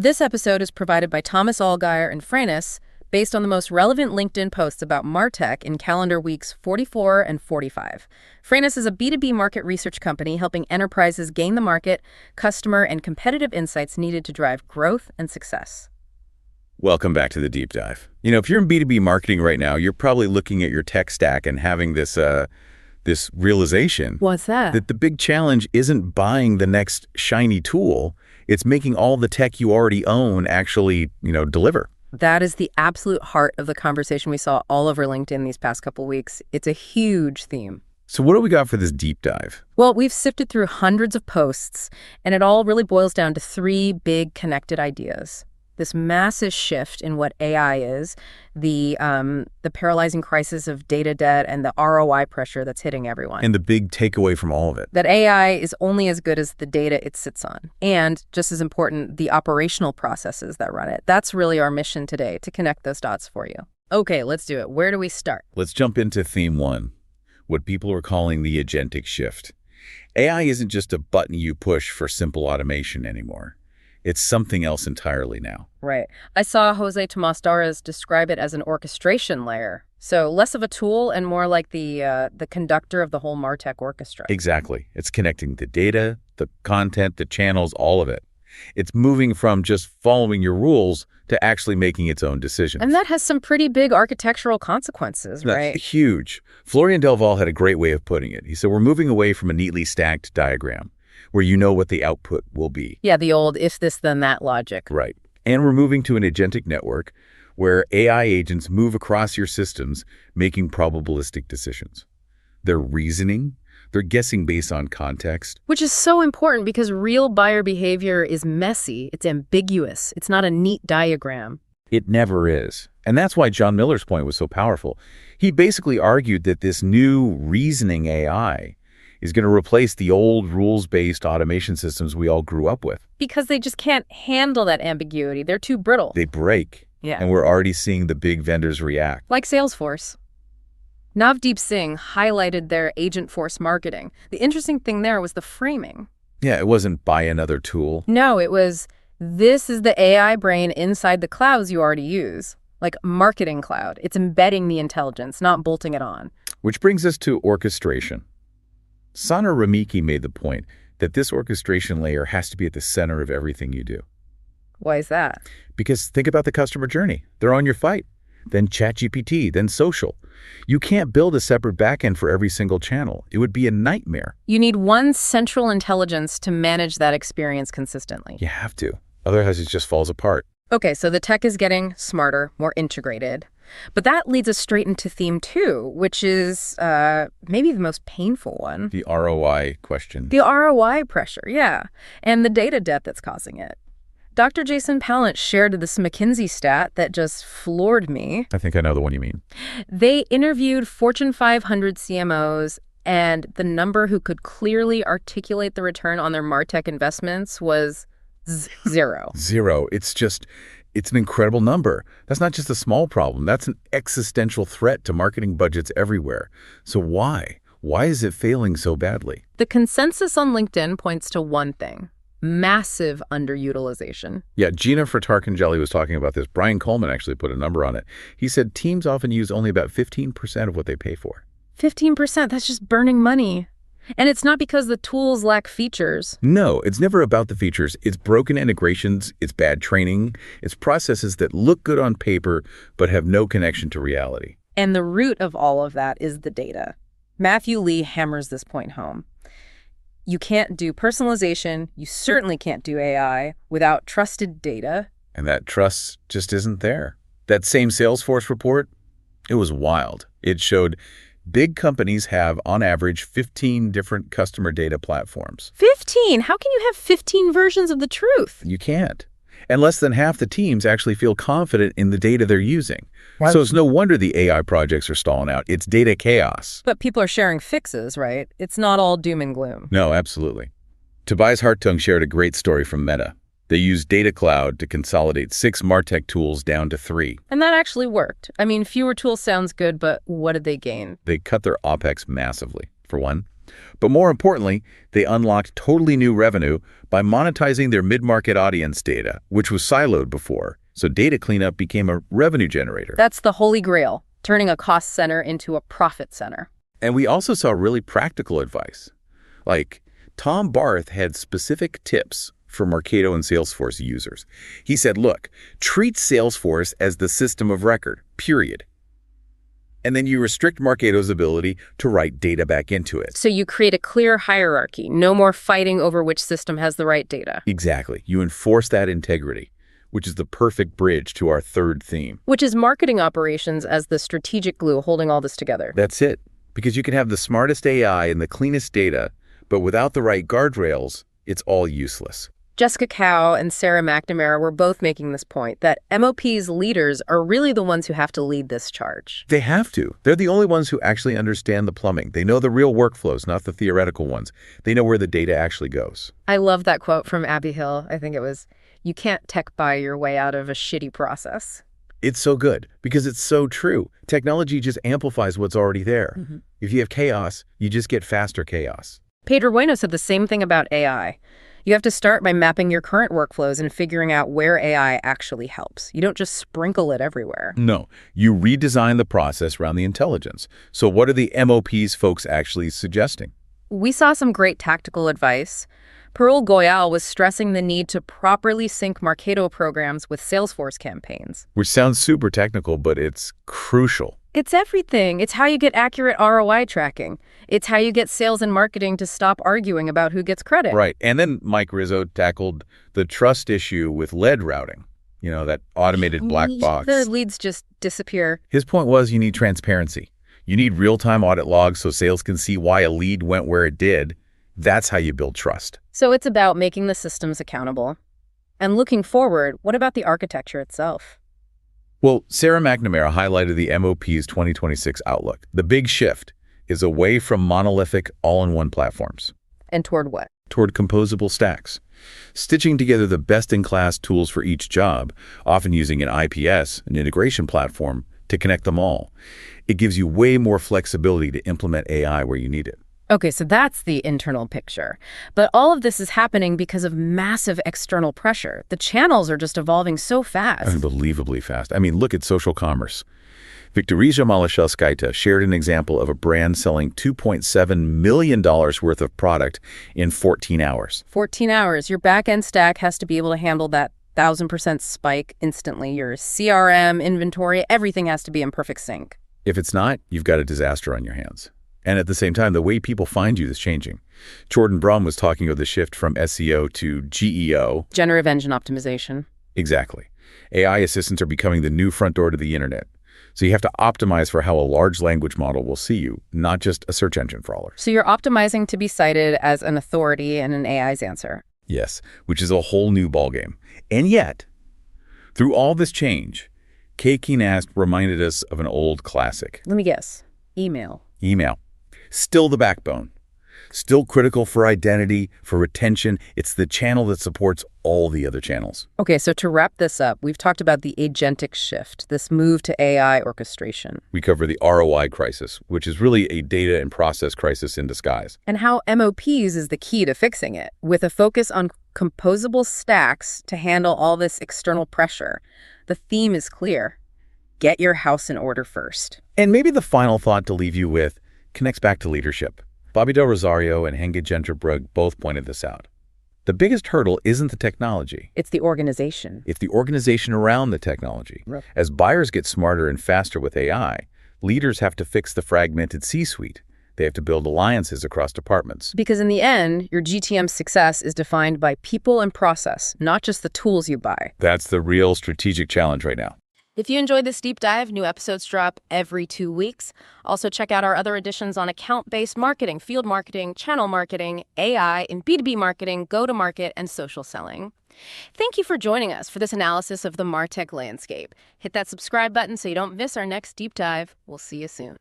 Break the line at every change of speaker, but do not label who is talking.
This episode is provided by Thomas Allgaier and Franis, based on the most relevant LinkedIn posts about MarTech in calendar weeks 44 and 45. Franis is a B2B market research company helping enterprises gain the market, customer, and competitive insights needed to drive growth and success.
Welcome back to the deep dive. If you're in B2B marketing right now, you're probably looking at your tech stack and having this realization.
What's that?
That the big challenge isn't buying the next shiny tool. It's making all the tech you already own actually, deliver.
That is the absolute heart of the conversation we saw all over LinkedIn these past couple weeks. It's a huge theme.
So what do we got for this deep dive?
Well, we've sifted through hundreds of posts, and it all really boils down to three big connected ideas. This massive shift in what AI is, the paralyzing crisis of data debt, and the ROI pressure that's hitting everyone.
And the big takeaway from all of it.
That AI is only as good as the data it sits on. And, just as important, the operational processes that run it. That's really our mission today, to connect those dots for you. Okay, let's do it. Where do we start?
Let's jump into theme one, what people are calling the agentic shift. AI isn't just a button you push for simple automation anymore. It's something else entirely now.
Right. I saw Jose Tomas describe it as an orchestration layer. So less of a tool and more like the conductor of the whole MarTech orchestra.
Exactly. It's connecting the data, the content, the channels, all of it. It's moving from just following your rules to actually making its own decisions.
And that has some pretty big architectural consequences, right?
That's huge. Florian Delval had a great way of putting it. He said, we're moving away from a neatly stacked diagram where you know what the output will be.
Yeah, the old if this, then that logic.
Right. And we're moving to an agentic network where AI agents move across your systems, making probabilistic decisions. They're reasoning, they're guessing based on context.
Which is so important because real buyer behavior is messy, it's ambiguous, it's not a neat diagram.
It never is. And that's why John Miller's point was so powerful. He basically argued that this new reasoning AI is going to replace the old rules-based automation systems we all grew up with.
Because they just can't handle that ambiguity. They're too brittle.
They break.
Yeah.
And we're already seeing the big vendors react.
Like Salesforce. Navdeep Singh highlighted their Agentforce marketing. The interesting thing there was the framing.
Yeah, it wasn't buy another tool.
No, it was, this is the AI brain inside the clouds you already use. Like Marketing Cloud. It's embedding the intelligence, not bolting it on.
Which brings us to orchestration. Sana Ramiki made the point that this orchestration layer has to be at the center of everything you do.
Why is that?
Because think about the customer journey. They're on your fight, then ChatGPT, then social. You can't build a separate backend for every single channel. It would be a nightmare.
You need one central intelligence to manage that experience consistently.
You have to. Otherwise, it just falls apart.
Okay, so the tech is getting smarter, more integrated. But that leads us straight into theme two, which is maybe the most painful one.
The ROI question.
The ROI pressure, yeah. And the data debt that's causing it. Dr. Jason Pallant shared this McKinsey stat that just floored me.
I think I know the one you mean.
They interviewed Fortune 500 CMOs, and the number who could clearly articulate the return on their MarTech investments was zero.
Zero. It's an incredible number. That's not just a small problem. That's an existential threat to marketing budgets everywhere. So why? Why is it failing so badly?
The consensus on LinkedIn points to one thing: massive underutilization.
Yeah, Gina Fratarkangeli was talking about this. Brian Coleman actually put a number on it. He said teams often use only about 15% of what they pay for.
15%? That's just burning money. And it's not because the tools lack features.
No, it's never about the features. It's broken integrations, it's bad training, it's processes that look good on paper but have no connection to reality.
And the root of all of that is the data. Matthew Lee hammers this point home. You can't do personalization, you certainly can't do AI without trusted data.
And that trust just isn't there. That same Salesforce report, it was wild. It showed big companies have, on average, 15 different customer data platforms.
15? How can you have 15 versions of the truth?
You can't. And less than half the teams actually feel confident in the data they're using.
Right.
So it's no wonder the AI projects are stalling out. It's data chaos.
But people are sharing fixes, right? It's not all doom and gloom.
No, absolutely. Tobias Hartung shared a great story from Meta. They used Data Cloud to consolidate 6 MarTech tools down to 3.
And that actually worked. I mean, fewer tools sounds good, but what did they gain?
They cut their OpEx massively. For one, But more importantly, they unlocked totally new revenue by monetizing their mid-market audience data, which was siloed before. So data cleanup became a revenue generator.
That's the holy grail, turning a cost center into a profit center.
And we also saw really practical advice. Like, Tom Barth had specific tips for Marketo and Salesforce users. He said, look, treat Salesforce as the system of record, period. And then you restrict Marketo's ability to write data back into it.
So you create a clear hierarchy, no more fighting over which system has the right data.
Exactly. You enforce that integrity, which is the perfect bridge to our third theme.
Which is marketing operations as the strategic glue holding all this together.
That's it. Because you can have the smartest AI and the cleanest data, but without the right guardrails, it's all useless.
Jessica Cow and Sarah McNamara were both making this point, that MOP's leaders are really the ones who have to lead this charge.
They have to. They're the only ones who actually understand the plumbing. They know the real workflows, not the theoretical ones. They know where the data actually goes.
I love that quote from Abby Hill. I think it was, you can't tech buy your way out of a shitty process.
It's so good because it's so true. Technology just amplifies what's already there. If you have chaos, you just get faster chaos.
Pedro Bueno said the same thing about AI. You have to start by mapping your current workflows and figuring out where AI actually helps. You don't just sprinkle it everywhere.
No, you redesign the process around the intelligence. So what are the MOPs folks actually suggesting?
We saw some great tactical advice. Parul Goyal was stressing the need to properly sync Marketo programs with Salesforce campaigns.
Which sounds super technical, but it's crucial.
It's everything. It's how you get accurate ROI tracking. It's how you get sales and marketing to stop arguing about who gets credit.
Right. And then Mike Rizzo tackled the trust issue with lead routing, that automated black box.
The leads just disappear.
His point was you need transparency. You need real-time audit logs so sales can see why a lead went where it did. That's how you build trust.
So it's about making the systems accountable. And looking forward, what about the architecture itself?
Well, Sarah McNamara highlighted the MOP's 2026 outlook. The big shift is away from monolithic all-in-one platforms.
And toward what?
Toward composable stacks. Stitching together the best-in-class tools for each job, often using an IPS, an integration platform, to connect them all. It gives you way more flexibility to implement AI where you need it.
Okay, so that's the internal picture. But all of this is happening because of massive external pressure. The channels are just evolving so fast.
Unbelievably fast. I mean, look at social commerce. Viktorija Malashevskaita shared an example of a brand selling $2.7 million worth of product in 14 hours.
14 hours. Your back-end stack has to be able to handle that 1,000% spike instantly. Your CRM, inventory, everything has to be in perfect sync.
If it's not, you've got a disaster on your hands. And at the same time, the way people find you is changing. Jordan Brum was talking of the shift from SEO to GEO.
Generative engine optimization.
Exactly. AI assistants are becoming the new front door to the internet. So you have to optimize for how a large language model will see you, not just a search engine crawler.
So you're optimizing to be cited as an authority in an AI's answer.
Yes, which is a whole new ballgame. And yet, through all this change, Kay Nast reminded us of an old classic.
Let me guess. Email.
Email. Still the backbone. Still critical for identity, for retention. It's the channel that supports all the other channels.
Okay, so to wrap this up, we've talked about the agentic shift, this move to AI orchestration.
We cover the ROI crisis, which is really a data and process crisis in disguise.
And how MOPs is the key to fixing it, with a focus on composable stacks to handle all this external pressure. The theme is clear. Get your house in order first.
And maybe the final thought to leave you with connects back to leadership. Bobby Del Rosario and Henge Jenterbrug both pointed this out. The biggest hurdle isn't the technology.
It's the organization.
It's the organization around the technology.
Right.
As buyers get smarter and faster with AI, leaders have to fix the fragmented C-suite. They have to build alliances across departments.
Because in the end, your GTM success is defined by people and process, not just the tools you buy.
That's the real strategic challenge right now.
If you enjoyed this deep dive, new episodes drop every 2 weeks. Also check out our other editions on account-based marketing, field marketing, channel marketing, AI, and B2B marketing, go-to-market, and social selling. Thank you for joining us for this analysis of the MarTech landscape. Hit that subscribe button so you don't miss our next deep dive. We'll see you soon.